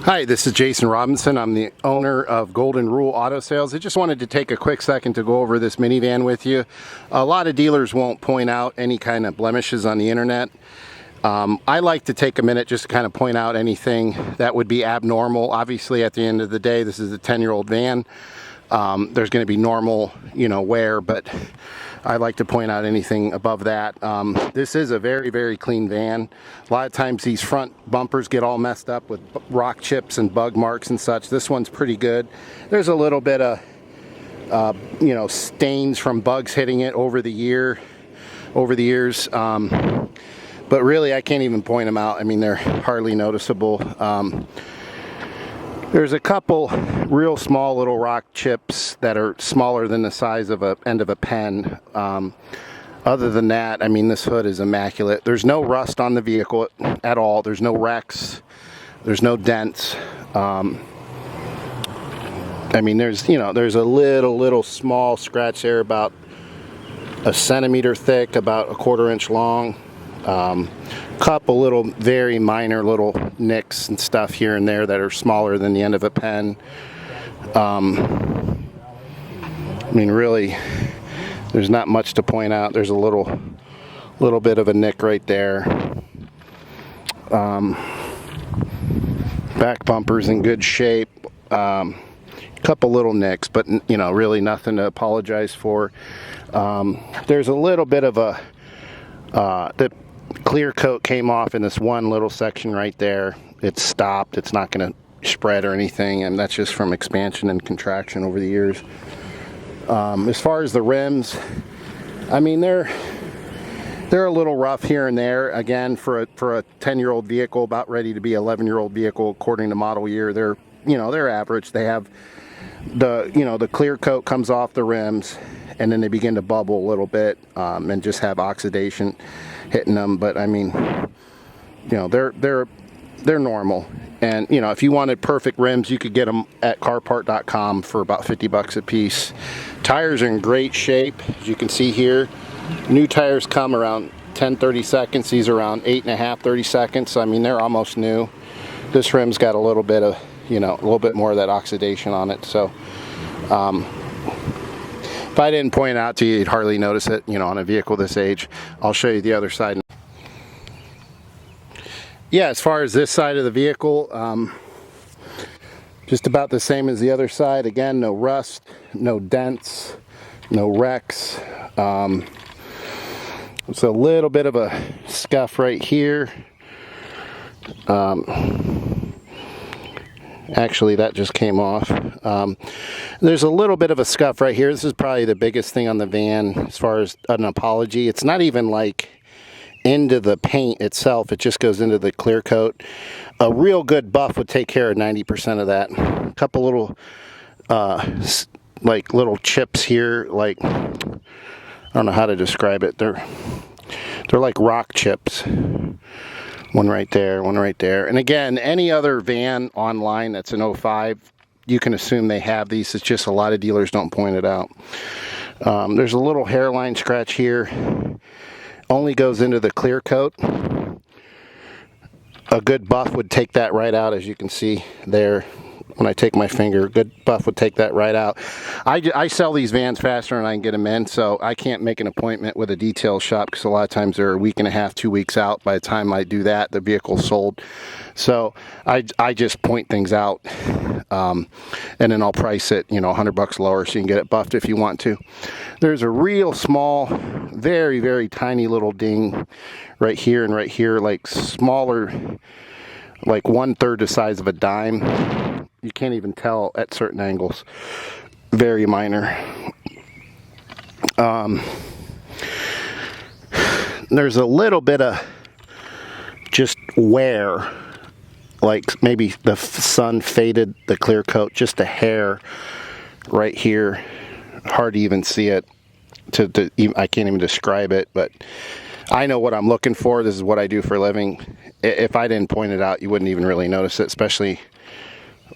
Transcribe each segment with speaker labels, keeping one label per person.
Speaker 1: Hi, this is Jason Robinson. I'm the owner of Golden Rule Auto Sales. I just wanted to take a quick second to go over this minivan with you. A lot of dealers won't point out any kind of blemishes on the internet. I like to take a minute just to kind of point out anything that would be abnormal. Obviously, at the end of the day, this is a 10-year-old van. There's going to be normal, wear, but I like to point out anything above that. This is a very, very clean van. A lot of times these front bumpers get all messed up with rock chips and bug marks and such. This one's pretty good. There's a little bit of, stains from bugs hitting it over the years. But really, I can't even point them out. I mean, they're hardly noticeable. There's a couple real small little rock chips that are smaller than the size of a end of a pen. Other than that, I mean, this hood is immaculate. There's no rust on the vehicle at all. There's no wrecks. There's no dents. I mean, there's a little small scratch there, about a centimeter thick, about a 1/4 inch long. Couple little very minor little nicks and stuff here and there that are smaller than the end of a pen. I mean, really, there's not much to point out. There's a little bit of a nick right there. Back bumper's in good shape. Couple little nicks, but really nothing to apologize for. There's a little bit of a the clear coat came off in this one little section right there. It's stopped. It's not going to spread or anything, and that's just from expansion and contraction over the years. As far as the rims, I mean, they're a little rough here and there. Again, for a 10-year-old vehicle, about ready to be an 11-year-old vehicle according to model year, they're average. They have the clear coat comes off the rims, and then they begin to bubble a little bit and just have oxidation hitting them. But I mean, they're normal. And if you wanted perfect rims, you could get them at carpart.com for about $50 a piece. Tires are in great shape, as you can see here. New tires come around 10-30 seconds. These are around 8.5-30 seconds. So I mean, they're almost new. This rim's got a little bit of a little bit more of that oxidation on it. So if I didn't point it out to you, you'd hardly notice it, on a vehicle this age. I'll show you the other side. Yeah, as far as this side of the vehicle, just about the same as the other side. Again, no rust, no dents, no wrecks. It's a little bit of a scuff right here. Actually, that just came off. There's a little bit of a scuff right here. This is probably the biggest thing on the van as far as an apology. It's not even like into the paint itself. It just goes into the clear coat. A real good buff would take care of 90% of that. A couple little like little chips here, like, I don't know how to describe it. They're like rock chips. One right there, one right there. And again, any other van online that's an 05, you can assume they have these. It's just a lot of dealers don't point it out. There's a little hairline scratch here. Only goes into the clear coat. A good buff would take that right out, as you can see there. When I take my finger, a good buff would take that right out. I sell these vans faster than I can get them in, so I can't make an appointment with a detail shop because a lot of times they're a week and a half, 2 weeks out. By the time I do that, the vehicle's sold. So I just point things out, and then I'll price it, $100 lower so you can get it buffed if you want to. There's a real small, very, very tiny little ding right here and right here, like smaller, like 1/3 the size of a dime. You can't even tell at certain angles. Very minor. There's a little bit of just wear, like maybe the sun faded the clear coat just a hair right here. Hard to even see it. I can't even describe it, but I know what I'm looking for. This is what I do for a living. If I didn't point it out, you wouldn't even really notice it, especially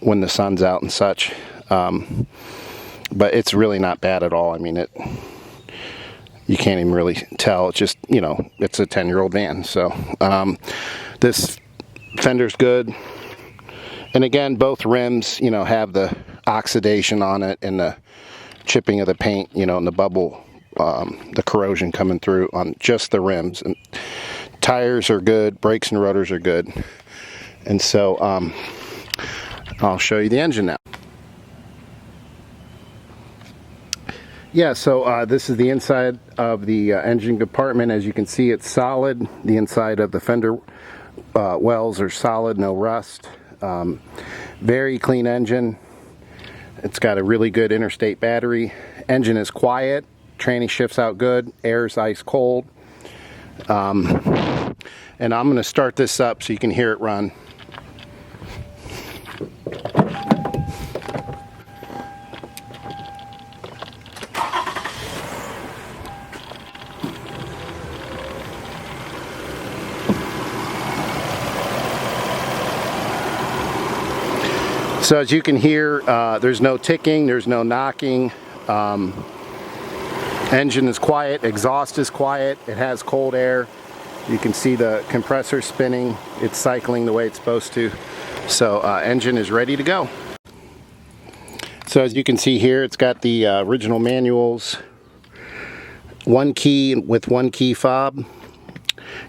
Speaker 1: when the sun's out and such. But it's really not bad at all. I mean, you can't even really tell. It's just, it's a 10-year-old van. So this fender's good. And again, both rims, you know, have the oxidation on it and the chipping of the paint, you know, and the bubble, the corrosion coming through on just the rims. And tires are good, brakes and rotors are good. And so I'll show you the engine now. Yeah, so this is the inside of the engine compartment. As you can see, it's solid. The inside of the fender wells are solid, no rust. Very clean engine. It's got a really good interstate battery. Engine is quiet. Tranny shifts out good. Air's ice cold. And I'm going to start this up so you can hear it run. So as you can hear, there's no ticking, there's no knocking. Engine is quiet, exhaust is quiet, it has cold air. You can see the compressor spinning, it's cycling the way it's supposed to. So engine is ready to go. So as you can see here, it's got the original manuals, one key with one key fob.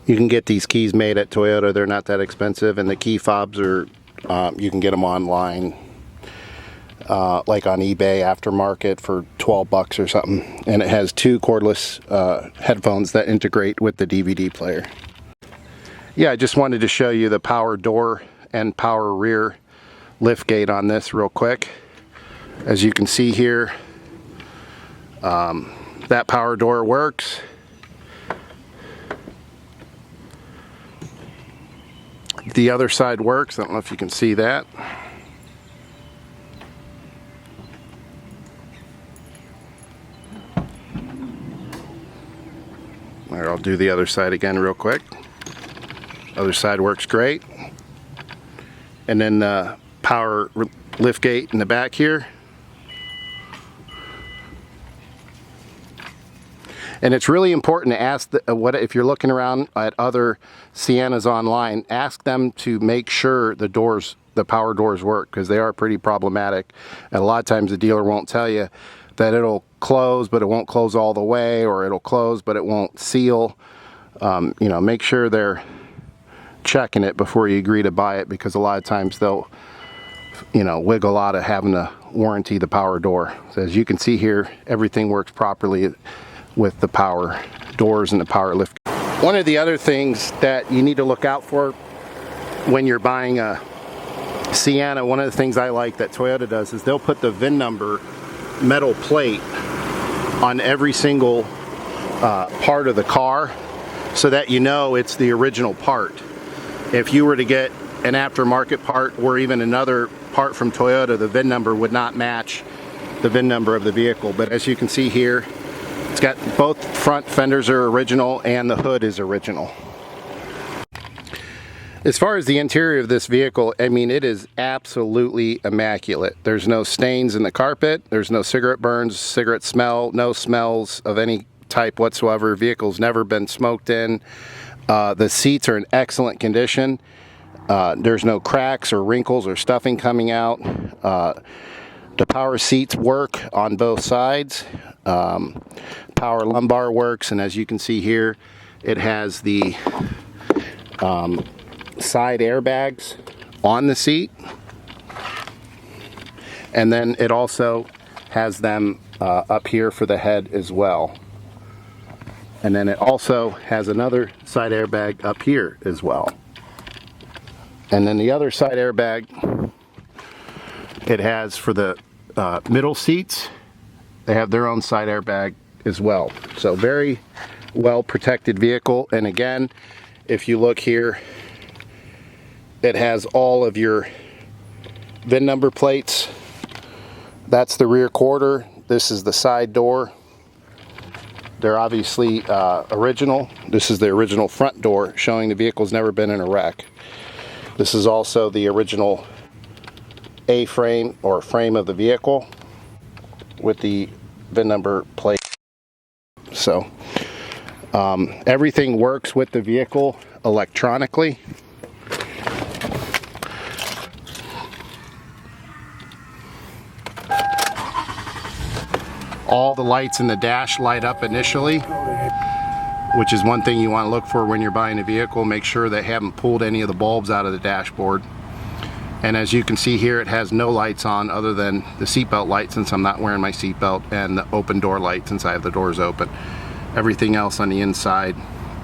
Speaker 1: You can get these keys made at Toyota, they're not that expensive, and the key fobs are you can get them online, like on eBay aftermarket for 12 bucks or something. And it has two cordless headphones that integrate with the DVD player. Yeah, I just wanted to show you the power door and power rear lift gate on this real quick. As you can see here, that power door works. The other side works. I don't know if you can see that. There, I'll do the other side again real quick. Other side works great. And then the power lift gate in the back here. And it's really important to ask if you're looking around at other Siennas online, ask them to make sure the power doors work, because they are pretty problematic. And a lot of times the dealer won't tell you that it'll close, but it won't close all the way, or it'll close, but it won't seal. You know, make sure they're checking it before you agree to buy it, because a lot of times they'll, you know, wiggle out of having to warranty the power door. So as you can see here, everything works properly with the power doors and the power lift. One of the other things that you need to look out for when you're buying a Sienna, one of the things I like that Toyota does is they'll put the VIN number metal plate on every single part of the car, so that you know it's the original part. If you were to get an aftermarket part or even another part from Toyota, the VIN number would not match the VIN number of the vehicle. But as you can see here, it's got both front fenders are original and the hood is original. As far as the interior of this vehicle, I mean, it is absolutely immaculate. There's no stains in the carpet, there's no cigarette burns, cigarette smell, no smells of any type whatsoever. Vehicle's never been smoked in. The seats are in excellent condition. There's no cracks or wrinkles or stuffing coming out. The power seats work on both sides. Power lumbar works, and as you can see here, it has the side airbags on the seat, and then it also has them up here for the head as well. And then it also has another side airbag up here as well. And then the other side airbag it has for the middle seats, they have their own side airbag as well. So very well protected vehicle. And again, if you look here, it has all of your VIN number plates. That's the rear quarter. This is the side door. They're obviously original. This is the original front door, showing the vehicle's never been in a wreck. This is also the original A-frame or frame of the vehicle with the VIN number plate. So everything works with the vehicle electronically. All the lights in the dash light up initially, which is one thing you want to look for when you're buying a vehicle. Make sure they haven't pulled any of the bulbs out of the dashboard. And as you can see here, it has no lights on other than the seatbelt light, since I'm not wearing my seatbelt, and the open door light since I have the doors open. Everything else on the inside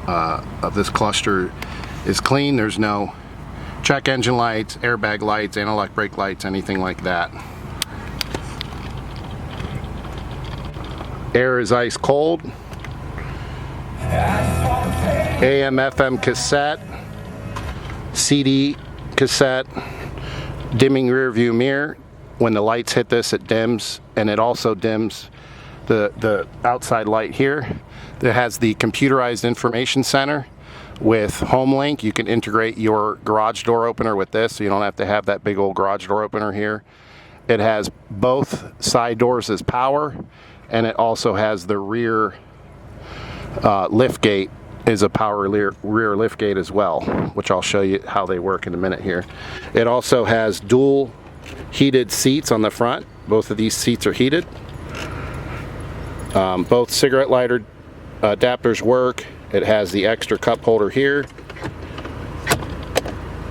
Speaker 1: of this cluster is clean. There's no check engine lights, airbag lights, anti-lock brake lights, anything like that. Air is ice cold. AM FM cassette, CD cassette, dimming rear view mirror. When the lights hit this, it dims, and it also dims the outside light here. It has the computerized information center with HomeLink. You can integrate your garage door opener with this, so you don't have to have that big old garage door opener here. It has both side doors as power, and it also has the rear lift gate is a power rear lift gate as well, which I'll show you how they work in a minute here. It also has dual heated seats on the front. Both of these seats are heated. Both cigarette lighter adapters work. It has the extra cup holder here,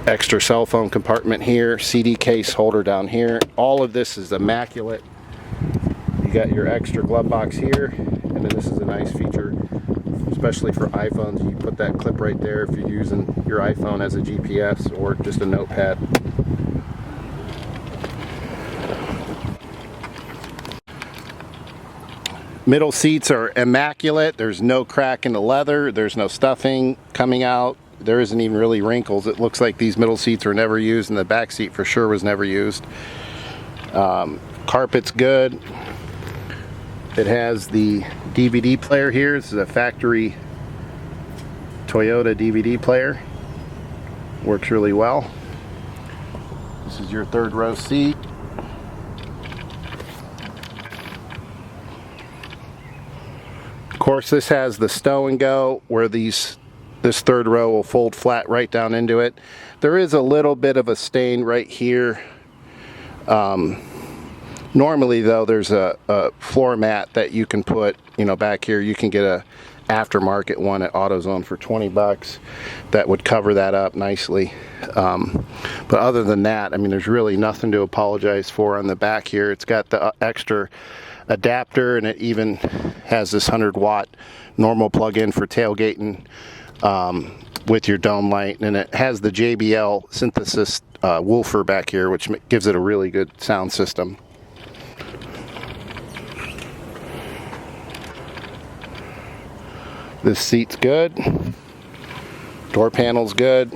Speaker 1: extra cell phone compartment here, CD case holder down here. All of this is immaculate. You got your extra glove box here, and then this is a nice feature, especially for iPhones. You put that clip right there if you're using your iPhone as a GPS or just a notepad. Middle seats are immaculate. There's no crack in the leather. There's no stuffing coming out. There isn't even really wrinkles. It looks like these middle seats were never used, and the back seat for sure was never used. Carpet's good. It has the DVD player here. This is a factory Toyota DVD player. Works really well. This is your third row seat. Of course, this has the stow and go where this third row will fold flat right down into it. There is a little bit of a stain right here. Normally though, there's a floor mat that you can put, back here. You can get a aftermarket one at AutoZone for 20 bucks that would cover that up nicely. But other than that, there's really nothing to apologize for on the back here. It's got the extra adapter, and it even has this 100-watt normal plug-in for tailgating with your dome light, and it has the JBL synthesis woofer back here, which gives it a really good sound system. This seat's good. Door panel's good.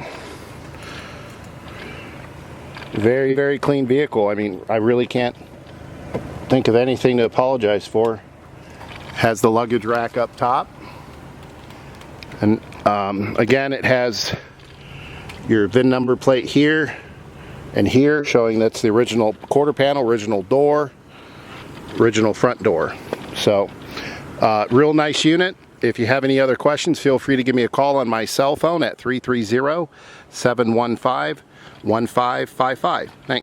Speaker 1: Very, very clean vehicle. I really can't think of anything to apologize for. Has the luggage rack up top, and again, it has your VIN number plate here and here, showing that's the original quarter panel, original door, original front door. So real nice unit. If you have any other questions, feel free to give me a call on my cell phone at 330-715-1555. Thanks.